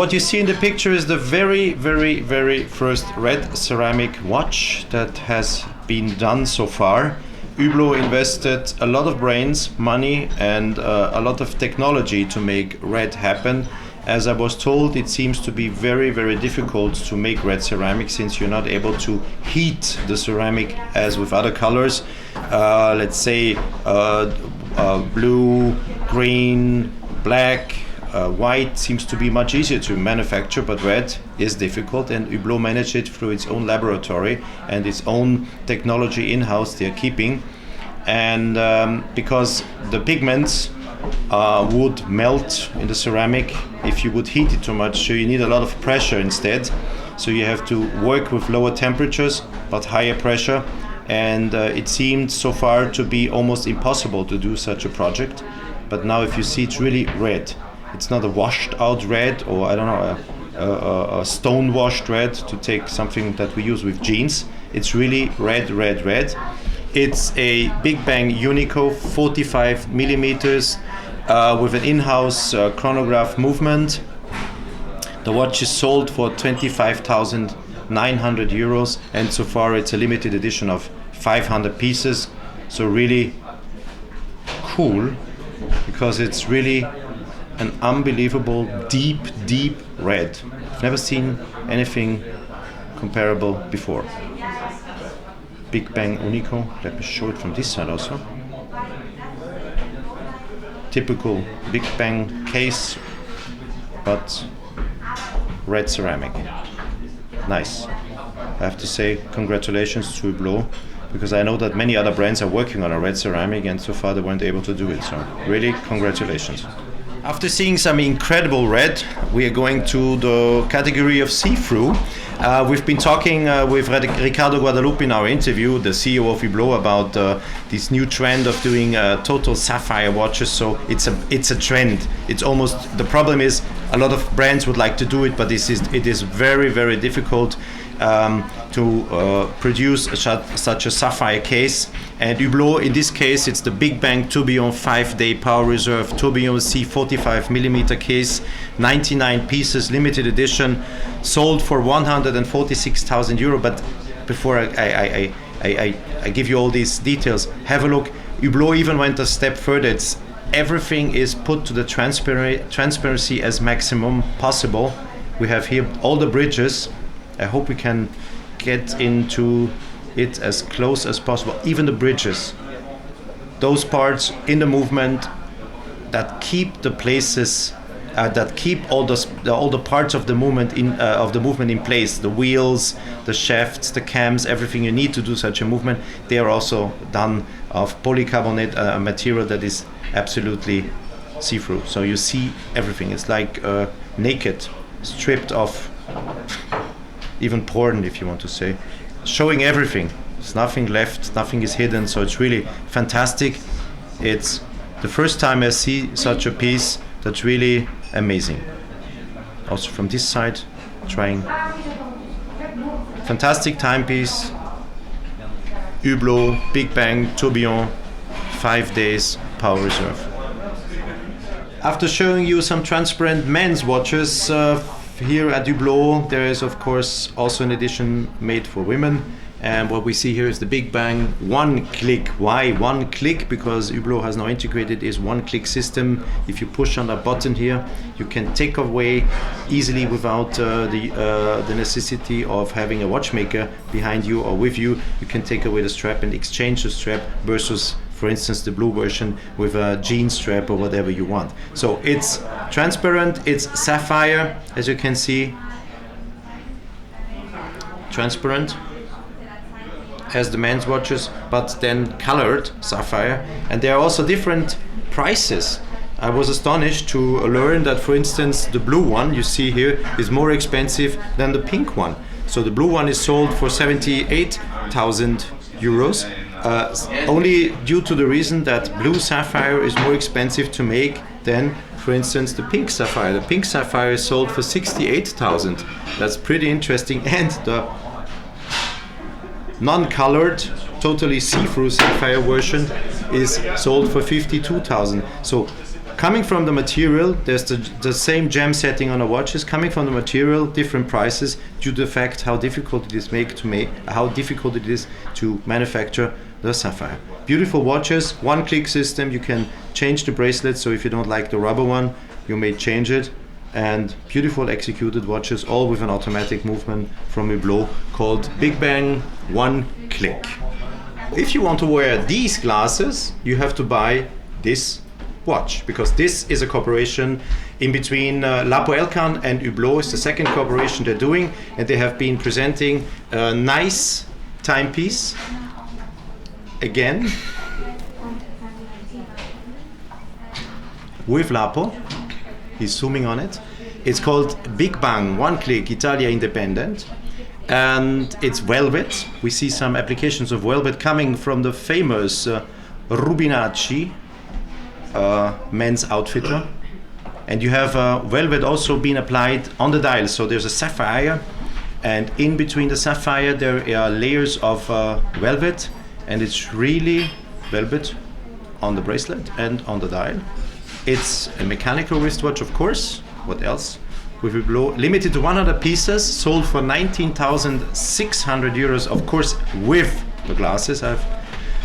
what you see in the picture is the very first red ceramic watch that has been done so far. Hublot invested a lot of brains, money, and a lot of technology to make red happen. As I was told, it seems to be very difficult to make red ceramic since you're not able to heat the ceramic as with other colors. Let's say blue, green, black, white seems to be much easier to manufacture, but red is difficult, and Hublot managed it through its own laboratory and its own technology in-house they're keeping. And because the pigments would melt in the ceramic if you would heat it too much, so you need a lot of pressure instead. So you have to work with lower temperatures but higher pressure, and it seemed so far to be almost impossible to do such a project. But now if you see, it's really red. It's not a washed out red, or I don't know, a stone washed red, to take something that we use with jeans. It's really red. It's a Big Bang Unico 45 millimeters with an in-house chronograph movement. The watch is sold for 25,900 euros, and so far it's a limited edition of 500 pieces. So really cool, because it's really an unbelievable deep red. I've never seen anything comparable before. Big Bang Unico. Let me show it from this side also. Typical Big Bang case, but red ceramic. Nice. I have to say congratulations to Hublot, because I know that many other brands are working on a red ceramic and so far they weren't able to do it. So really congratulations. After seeing some incredible red, we are going to the category of see-through. We've been talking with Ricardo Guadalupe in our interview, the CEO of Hublot, about this new trend of doing total sapphire watches. So it's a trend. It's almost, the problem is a lot of brands would like to do it, but it is very difficult to produce such a sapphire case. And Hublot, in this case, it's the Big Bang Tourbillon 5-day power reserve Tourbillon C 45mm case, 99 pieces, limited edition, sold for 146,000 euro. But before I give you all these details, have a look. Hublot even went a step further. Everything is put to the transparency as maximum possible. We have here all the bridges. I hope we can get into it as close as possible. Even the bridges, those parts in the movement that keep the places, that keep all the parts of the movement in place. The wheels, the shafts, the cams, everything you need to do such a movement. They are also done of polycarbonate, a material that is absolutely see-through. So you see everything. It's like naked, stripped off. Even porn, if you want to say, showing everything. There's nothing left, nothing is hidden, so it's really fantastic. It's the first time I see such a piece that's really amazing. Also from this side, trying. Fantastic timepiece. Hublot, Big Bang, Tourbillon, 5 days, power reserve. After showing you some transparent men's watches, here at Hublot, there is of course also an edition made for women, and what we see here is the Big Bang one click. Why one click? Because Hublot has now integrated is one click system. If you push on a button here, you can take away easily without the necessity of having a watchmaker behind you or with you. You can take away the strap and exchange the strap versus, for instance, the blue version with a jean strap or whatever you want. So it's transparent, it's sapphire, as you can see. Transparent as the men's watches, but then colored sapphire. And there are also different prices. I was astonished to learn that, for instance, the blue one you see here is more expensive than the pink one. So the blue one is sold for 78,000 euros. Only due to the reason that blue sapphire is more expensive to make than, for instance, the pink sapphire. The pink sapphire is sold for 68,000. That's pretty interesting. And the non-colored, totally see-through sapphire version is sold for 52,000. So Coming from the material, there's the same gem setting on the watches. Coming from the material, different prices due to the fact how difficult it is to manufacture the sapphire. Beautiful watches, one-click system. You can change the bracelet. So if you don't like the rubber one, you may change it. And beautiful executed watches, all with an automatic movement from Hublot called Big Bang One Click. If you want to wear these glasses, you have to buy this watch, because this is a cooperation in between Lapo Elkan and Hublot. It's the second cooperation they're doing, and they have been presenting a nice timepiece again with Lapo. He's zooming on it. It's called Big Bang One Click Italia Independet, and it's velvet. We see some applications of velvet coming from the famous Rubinacci men's outfitter, and you have velvet also being applied on the dial. So there's a sapphire, and in between the sapphire there are layers of velvet, and it's really velvet on the bracelet and on the dial. It's a mechanical wristwatch, of course. What else? With Hublot, limited to 100 pieces, sold for 19,600 euros, of course, with the glasses I've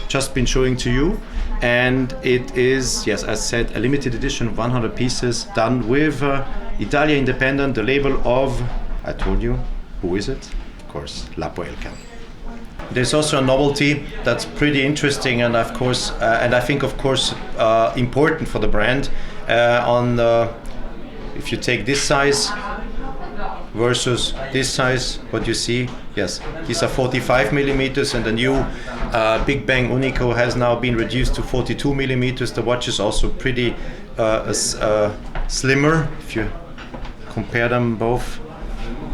just been showing to you. And it is, yes, as said, a limited edition, 100 pieces, done with Italia Independet, the label of, I told you, who is it? Of course, Lapo Elkan. There's also a novelty that's pretty interesting, and of course, and I think, of course, important for the brand. If you take this size versus this size, what you see, yes, these are 45 millimeters, and the new Big Bang Unico has now been reduced to 42 millimeters. The watch is also pretty slimmer if you compare them both.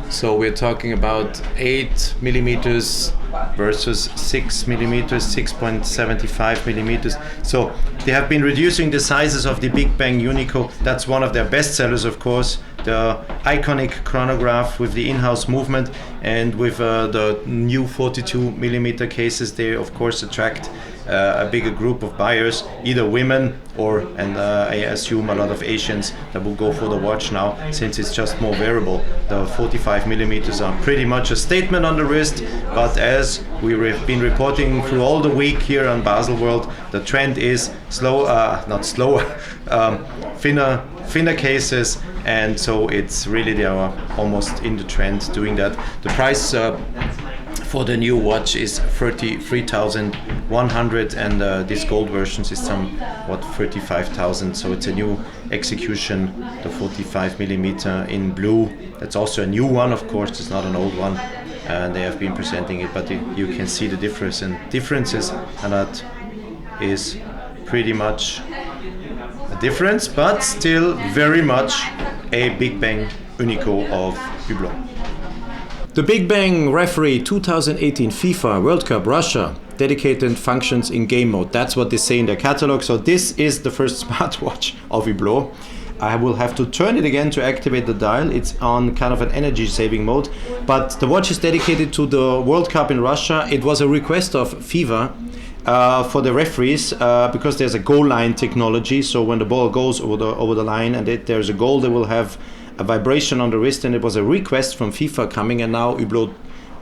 So we're talking about 8 millimeters versus 6 millimeters, 6.75 millimeters. So they have been reducing the sizes of the Big Bang Unico. That's one of their best sellers, of course. The iconic chronograph with the in-house movement, and with the new 42 millimeter cases, they of course attract a bigger group of buyers, either women or, and I assume a lot of Asians that will go for the watch now, since it's just more wearable. The 45 millimeters are pretty much a statement on the wrist, but as we've been reporting through all the week here on Baselworld, the trend is thinner cases, and so it's really, they are almost in the trend doing that. The price for the new watch is 33,100, and this gold version is somewhat 35,000. So it's a new execution, the 45 millimeter in blue. That's also a new one, of course. It's not an old one, and they have been presenting it, but you can see the differences, and that is pretty much a difference, but still very much a Big Bang Unico of Hublot. The Big Bang Referee 2018 FIFA World Cup Russia dedicated functions in game mode. That's what they say in their catalog. So this is the first smartwatch of Hublot. I will have to turn it again to activate the dial. It's on kind of an energy saving mode. But the watch is dedicated to the World Cup in Russia. It was a request of FIFA for the referees, because there's a goal line technology. So when the ball goes over the line and there's a goal, they will have a vibration on the wrist, and it was a request from FIFA coming, and now Hublot,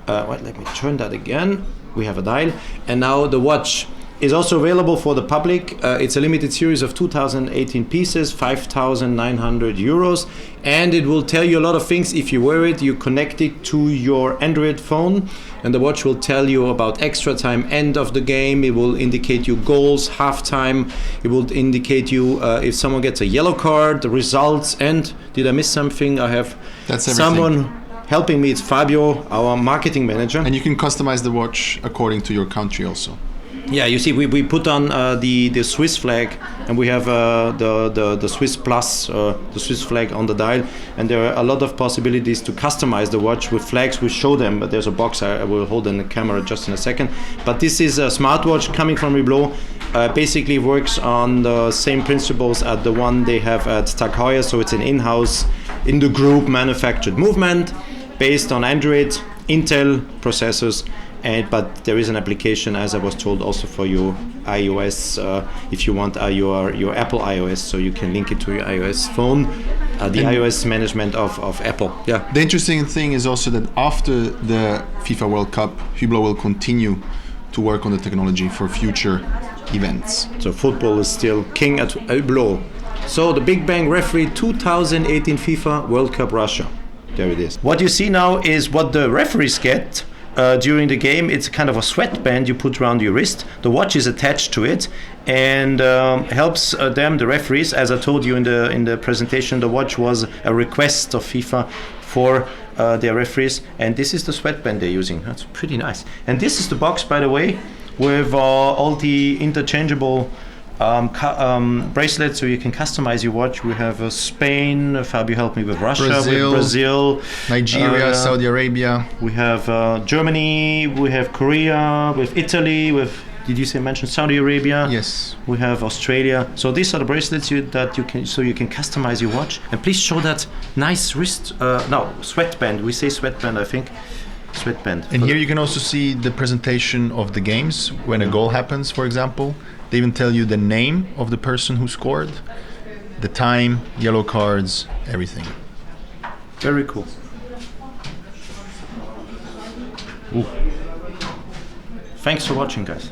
let me turn that again. We have a dial, and now the watch is also available for the public. It's a limited series of 2018 pieces, 5,900 euros, and it will tell you a lot of things. If you wear it, you connect it to your Android phone, and the watch will tell you about extra time, end of the game. It will indicate you goals, halftime. It will indicate you if someone gets a yellow card, the results, and did I miss something? I have someone helping me. It's Fabio, our marketing manager. And you can customize the watch according to your country also. Yeah, you see, we put on the Swiss flag, and we have the Swiss Plus, the Swiss flag on the dial, and there are a lot of possibilities to customize the watch with flags. We show them, but there's a box I will hold in the camera just in a second. But this is a smartwatch coming from Hublot. Basically works on the same principles as the one they have at Tag Heuer, so it's an in-house, in the group manufactured movement based on Android, Intel processors, But there is an application, as I was told, also for your iOS, if you want your Apple iOS, so you can link it to your iOS phone, the iOS management of Apple. Yeah. The interesting thing is also that after the FIFA World Cup, Hublot will continue to work on the technology for future events. So football is still king at Hublot. So the Big Bang referee 2018 FIFA World Cup Russia. There it is. What you see now is what the referees get during the game. It's kind of a sweatband you put around your wrist. The watch is attached to it and helps them, the referees. As I told you in the presentation, the watch was a request of FIFA for their referees, and this is the sweatband they're using. That's pretty nice. And this is the box, by the way, with all the interchangeable bracelets, so you can customize your watch. We have Spain, Fabio helped me with Russia, Brazil, Nigeria, Saudi Arabia. We have Germany, we have Korea, with Italy, with, did you mention Saudi Arabia? Yes. We have Australia. So these are the bracelets that you can customize your watch. And please show that nice wrist, sweatband. We say sweatband, I think. Sweatband. And here you can also see the presentation of the games when a goal happens, for example. They even tell you the name of the person who scored, the time, yellow cards, everything. Very cool. Ooh. Thanks for watching, guys.